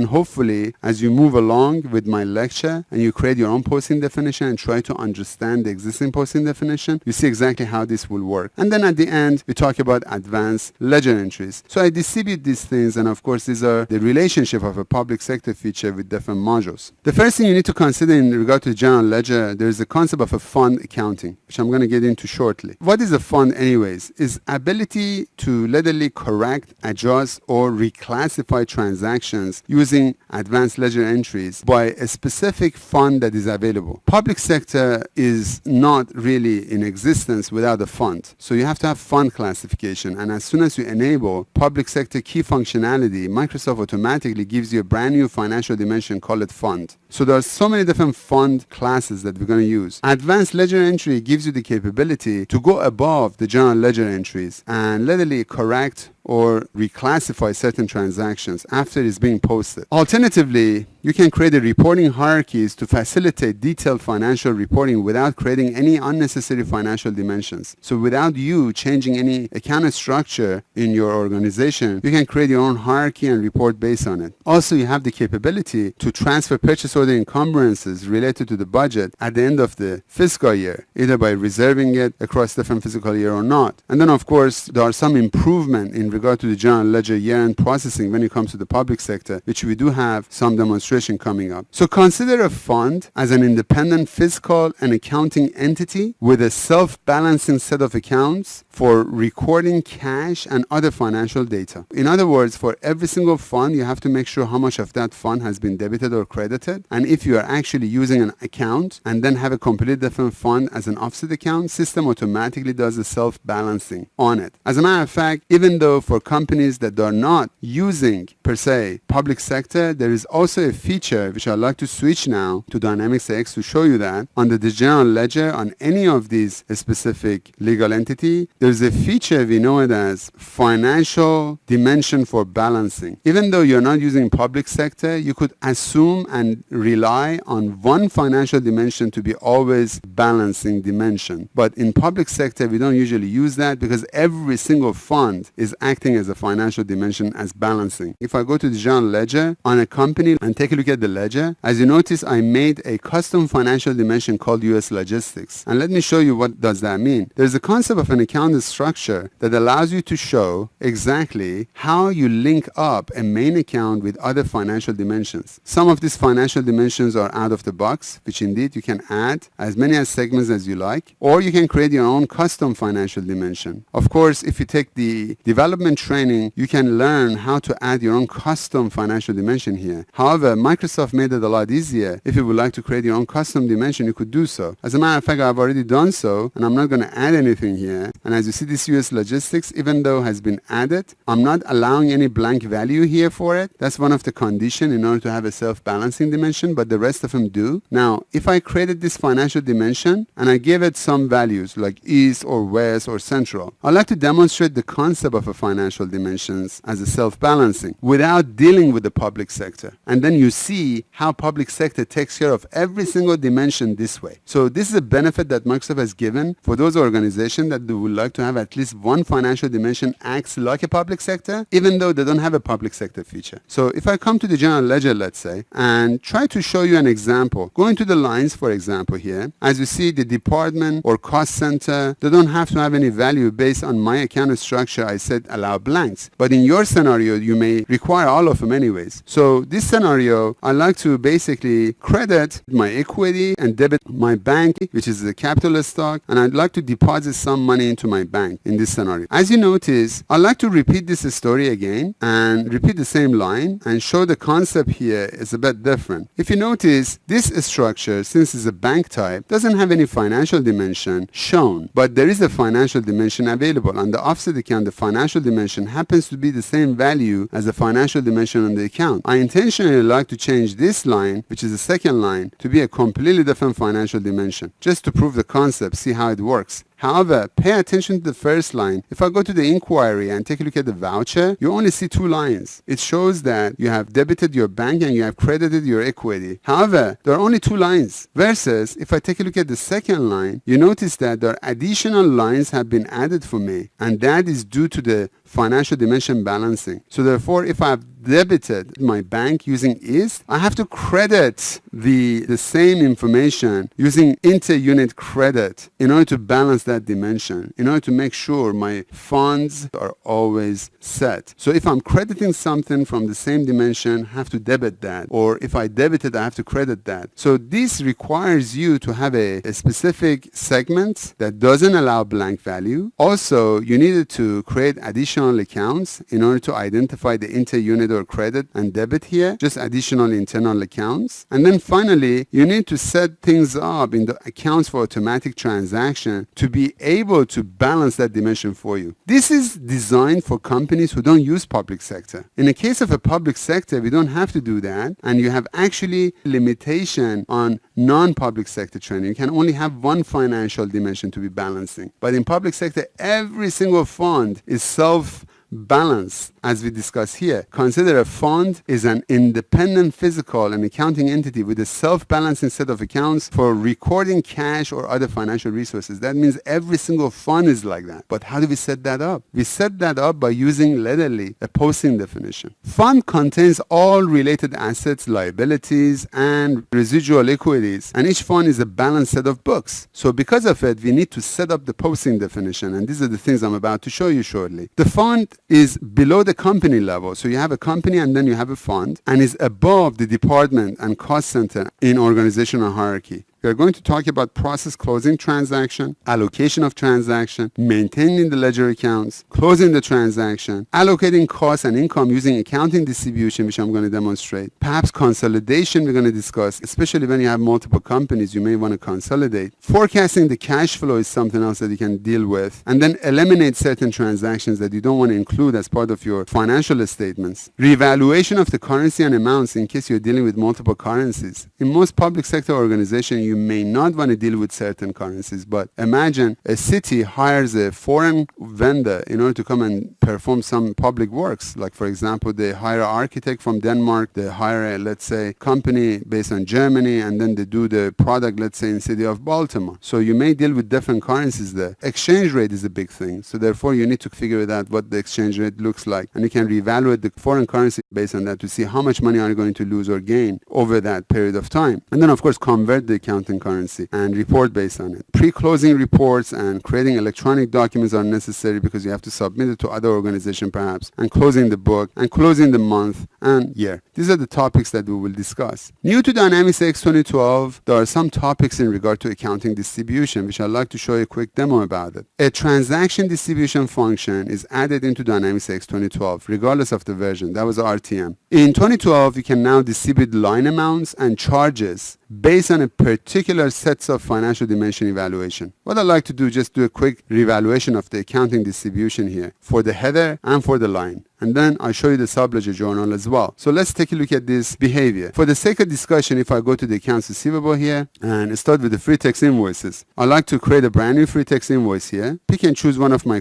And hopefully, as you move along with my lecture and you create your own posting definition and try to understand the existing posting definition, you see exactly how this will work. And then at the end, we talk about advanced ledger entries. So I distribute these things, and of course, these are the relationship of a public sector feature with different modules. The first thing you need to consider in regard to general ledger, there is the concept of a fund accounting, which I'm going to get into shortly. What is a fund anyways? Is ability to readily correct, adjust, or reclassify transactions using advanced ledger entries by a specific fund that is available. Public sector is not really in existence without a fund. So you have to have fund classification, and as soon as you enable public sector key functionality, Microsoft automatically gives you a brand new financial dimension, call it fund. So there are so many different fund classes that we're going to use. Advanced ledger entry gives you the capability to go above the general ledger entries and readily correct or reclassify certain transactions after it's being posted. Alternatively, you can create a reporting hierarchies to facilitate detailed financial reporting without creating any unnecessary financial dimensions. So without you changing any account structure in your organization, you can create your own hierarchy and report based on it. Also, you have the capability to transfer purchase order encumbrances related to the budget at the end of the fiscal year, either by reserving it across different fiscal year or not. And then, of course, there are some improvement in regard to the general ledger year-end processing when it comes to the public sector, which we do have some demonstration coming up. So consider a fund as an independent fiscal and accounting entity with a self-balancing set of accounts for recording cash and other financial data. In other words, for every single fund, you have to make sure how much of that fund has been debited or credited. And if you are actually using an account and then have a completely different fund as an offset account, system automatically does the self-balancing on it. As a matter of fact, even though for companies that are not using, per se, public sector, there is also a feature which I'd like to switch now to Dynamics AX to show you that under the general ledger on any of these specific legal entity, there's a feature we know it as financial dimension for balancing. Even though you're not using public sector, you could assume and rely on one financial dimension to be always balancing dimension. But in public sector, we don't usually use that because every single fund is acting as a financial dimension as balancing. If I go to the general ledger on a company and take a look at the ledger, as you notice, I made a custom financial dimension called US Logistics. And let me show you what does that mean. There's a concept of an account structure that allows you to show exactly how you link up a main account with other financial dimensions. Some of these financial dimensions are out of the box, which indeed you can add as many segments as you like, or you can create your own custom financial dimension. Of course, if you take the development training, you can learn how to add your own custom financial dimension here. However, Microsoft made it a lot easier. If you would like to create your own custom dimension, you could do so. As a matter of fact, I've already done so, and I'm not going to add anything here. And as you see, this US Logistics, even though has been added, I'm not allowing any blank value here for it. That's one of the conditions in order to have a self-balancing dimension, but the rest of them do. Now, if I created this financial dimension and I gave it some values like East or West or Central, I'd like to demonstrate the concept of a financial dimensions as a self-balancing without dealing with the public sector. And then you see how public sector takes care of every single dimension this way. So this is a benefit that Microsoft has given for those organizations that would like to have at least one financial dimension acts like a public sector, even though they don't have a public sector feature. So if I come to the general ledger, let's say, and try to show you an example, going to the lines, for example, here, as you see, the department or cost center, they don't have to have any value based on my account structure. I said allow blanks. But in your scenario, you may require all of them anyways. So this scenario, I like to basically credit my equity and debit my bank, which is the capital stock, and I'd like to deposit some money into my bank in this scenario. As you notice, I'd like to repeat this story again and repeat the same line and show the concept here is a bit different. If you notice, this structure, since it's a bank type, doesn't have any financial dimension shown, but there is a financial dimension available. On the offset account, the financial dimension happens to be the same value as the financial dimension on the account. I intentionally like to change this line, which is the second line, to be a completely different financial dimension, just to prove the concept, see how it works. However, pay attention to the first line. If I go to the inquiry and take a look at the voucher, you only see two lines. It shows that you have debited your bank and you have credited your equity. However, there are only two lines. Versus, if I take a look at the second line, you notice that there are additional lines have been added for me. And that is due to the financial dimension balancing. So therefore, if I have debited my bank using is, I have to credit the same information using inter-unit credit in order to balance that dimension, in order to make sure my funds are always set. So if I'm crediting something from the same dimension, I have to debit that. Or if I debit it, I have to credit that. So this requires you to have a specific segment that doesn't allow blank value. Also, you needed to create additional accounts in order to identify the inter-unit or credit and debit here, just additional internal accounts. And then finally, you need to set things up in the accounts for automatic transaction to be able to balance that dimension for you. This is designed for companies who don't use public sector. In the case of a public sector, we don't have to do that, and you have actually limitation on non-public sector training. You can only have one financial dimension to be balancing. But in public sector, every single fund is self-balanced, as we discuss here. Consider a fund is an independent physical and accounting entity with a self-balancing set of accounts for recording cash or other financial resources. That means every single fund is like that. But how do we set that up? We set that up by using literally a posting definition. Fund contains all related assets, liabilities, and residual equities, and each fund is a balanced set of books. So because of it, we need to set up the posting definition, and these are the things I'm about to show you shortly. The fund is below the company level. So you have a company and then you have a fund, and is above the department and cost center in organizational hierarchy. We are going to talk about process closing transaction, allocation of transaction, maintaining the ledger accounts, closing the transaction, allocating costs and income using accounting distribution, which I'm going to demonstrate. Perhaps consolidation we're going to discuss, especially when you have multiple companies, you may want to consolidate. Forecasting the cash flow is something else that you can deal with. And then eliminate certain transactions that you don't want to include as part of your financial statements. Revaluation of the currency and amounts in case you're dealing with multiple currencies. In most public sector organizations, you may not want to deal with certain currencies, but imagine a city hires a foreign vendor in order to come and perform some public works. Like, for example, they hire an architect from Denmark, they hire a, let's say, company based on Germany, and then they do the product, let's say, in city of Baltimore. So you may deal with different currencies there. Exchange rate is a big thing. So therefore, you need to figure out what the exchange rate looks like. And you can reevaluate the foreign currency based on that to see how much money are you going to lose or gain over that period of time. And then, of course, convert the account currency and report based on it. Pre-closing reports and creating electronic documents are necessary because you have to submit it to other organizations perhaps, and closing the book and closing the month and year. These are the topics that we will discuss. New to Dynamics X 2012, there are some topics in regard to accounting distribution, which I'd like to show you a quick demo about it. A transaction distribution function is added into Dynamics X 2012, regardless of the version. That was RTM. In 2012, you can now distribute line amounts and charges based on a particular sets of financial dimension evaluation. What I'd like to do, just do a quick reevaluation of the accounting distribution here for the header and for the line. And then I'll show you the Subledger journal as well. So let's take a look at this behavior. For the sake of discussion, if I go to the accounts receivable here and start with the free text invoices, I'd like to create a brand new free text invoice here. Pick and choose one of my